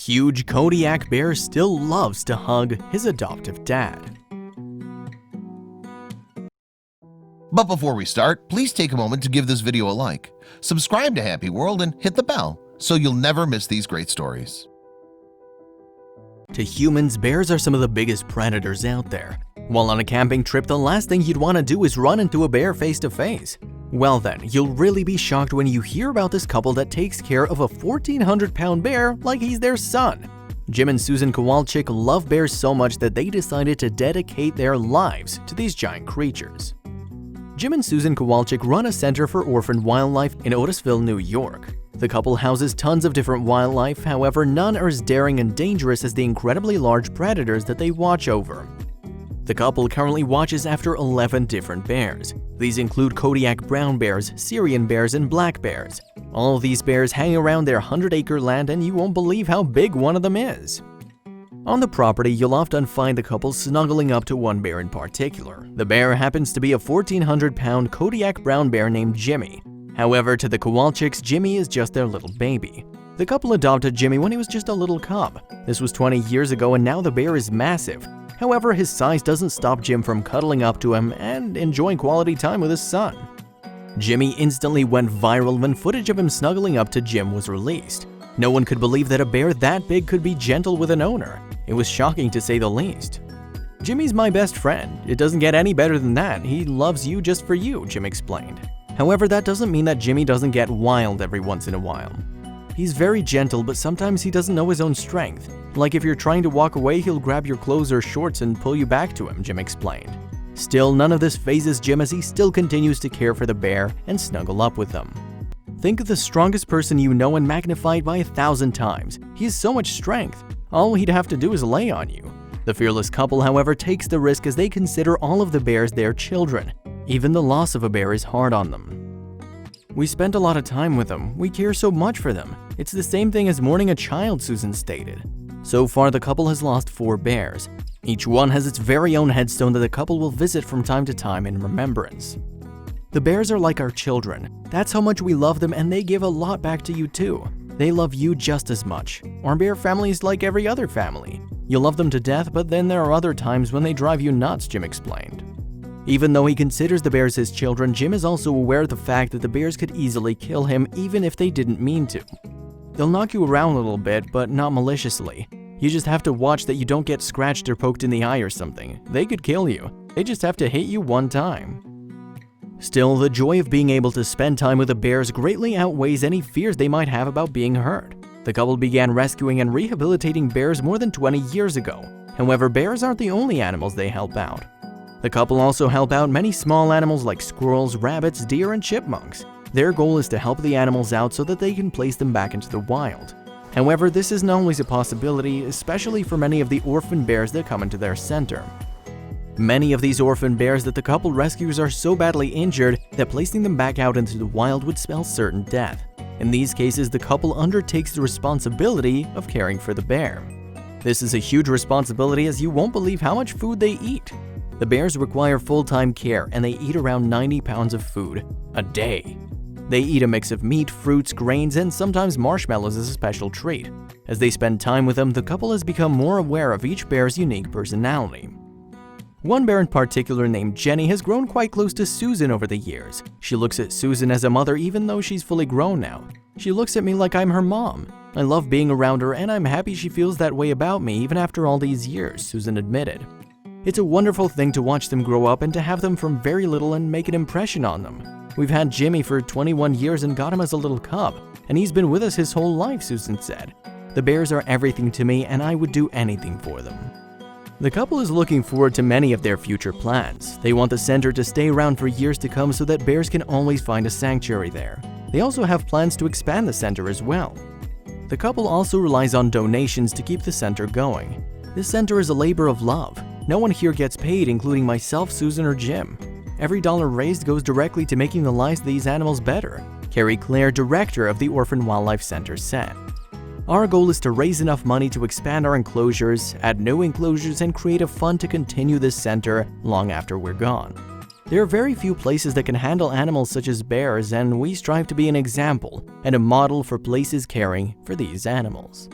Huge Kodiak bear still loves to hug his adoptive dad. But before we start, please take a moment to give this video a like, subscribe to HappyWorld, and hit the bell so you'll never miss these great stories. To humans, bears are some of the biggest predators out there. While on a camping trip, the last thing you'd want to do is run into a bear face to face. Well then, you'll really be shocked when you hear about this couple that takes care of a 1,400-pound bear like he's their son. Jim and Susan Kowalczik love bears so much that they decided to dedicate their lives to these giant creatures. Jim and Susan Kowalczik run a center for orphaned wildlife in Otisville, New York. The couple houses tons of different wildlife, however, none are as daring and dangerous as the incredibly large predators that they watch over. The couple currently watches after 11 different bears. These include Kodiak brown bears, Syrian bears, and black bears. All of these bears hang around their 100-acre land, and you won't believe how big one of them is. On the property, you'll often find the couple snuggling up to one bear in particular. The bear happens to be a 1,400-pound Kodiak brown bear named Jimmy. However, to the Kowalczyks, Jimmy is just their little baby. The couple adopted Jimmy when he was just a little cub. This was 20 years ago, and now the bear is massive. However, his size doesn't stop Jim from cuddling up to him and enjoying quality time with his son. Jimmy instantly went viral when footage of him snuggling up to Jim was released. No one could believe that a bear that big could be gentle with an owner. It was shocking to say the least. "Jimmy's my best friend. It doesn't get any better than that. He loves you just for you," Jim explained. However, that doesn't mean that Jimmy doesn't get wild every once in a while. He's very gentle, but sometimes he doesn't know his own strength. Like if you're trying to walk away, he'll grab your clothes or shorts and pull you back to him, Jim explained. Still, none of this phases Jim as he still continues to care for the bear and snuggle up with them. Think of the strongest person you know and magnify it by 1,000 times. He has so much strength. All he'd have to do is lay on you. The fearless couple, however, takes the risk as they consider all of the bears their children. Even the loss of a bear is hard on them. "We spent a lot of time with them. We care so much for them. It's the same thing as mourning a child," Susan stated. So far, the couple has lost 4 bears. Each one has its very own headstone that the couple will visit from time to time in remembrance. "The bears are like our children. That's how much we love them, and they give a lot back to you too. They love you just as much. Our bear family is like every other family. You love them to death, but then there are other times when they drive you nuts," Jim explained. Even though he considers the bears his children, Jim is also aware of the fact that the bears could easily kill him even if they didn't mean to. They'll knock you around a little bit, but not maliciously. You just have to watch that you don't get scratched or poked in the eye or something. They could kill you. They just have to hit you one time. Still, the joy of being able to spend time with the bears greatly outweighs any fears they might have about being hurt. The couple began rescuing and rehabilitating bears more than 20 years ago. However, bears aren't the only animals they help out. The couple also help out many small animals like squirrels, rabbits, deer, and chipmunks. Their goal is to help the animals out so that they can place them back into the wild. However, this isn't always a possibility, especially for many of the orphan bears that come into their center. Many of these orphan bears that the couple rescues are so badly injured that placing them back out into the wild would spell certain death. In these cases, the couple undertakes the responsibility of caring for the bear. This is a huge responsibility as you won't believe how much food they eat. The bears require full-time care and they eat around 90 pounds of food a day. They eat a mix of meat, fruits, grains, and sometimes marshmallows as a special treat. As they spend time with them, the couple has become more aware of each bear's unique personality. One bear in particular named Jenny has grown quite close to Susan over the years. She looks at Susan as a mother even though she's fully grown now. "She looks at me like I'm her mom. I love being around her and I'm happy she feels that way about me even after all these years," Susan admitted. "It's a wonderful thing to watch them grow up and to have them from very little and make an impression on them. We've had Jimmy for 21 years and got him as a little cub, and he's been with us his whole life," Susan said. "The bears are everything to me and I would do anything for them." The couple is looking forward to many of their future plans. They want the center to stay around for years to come so that bears can always find a sanctuary there. They also have plans to expand the center as well. The couple also relies on donations to keep the center going. This center is a labor of love. No one here gets paid, including myself, Susan, or Jim. Every dollar raised goes directly to making the lives of these animals better, Carrie Clare, director of the Orphan Wildlife Center, said. "Our goal is to raise enough money to expand our enclosures, add new enclosures, and create a fund to continue this center long after we're gone. There are very few places that can handle animals such as bears, and we strive to be an example and a model for places caring for these animals."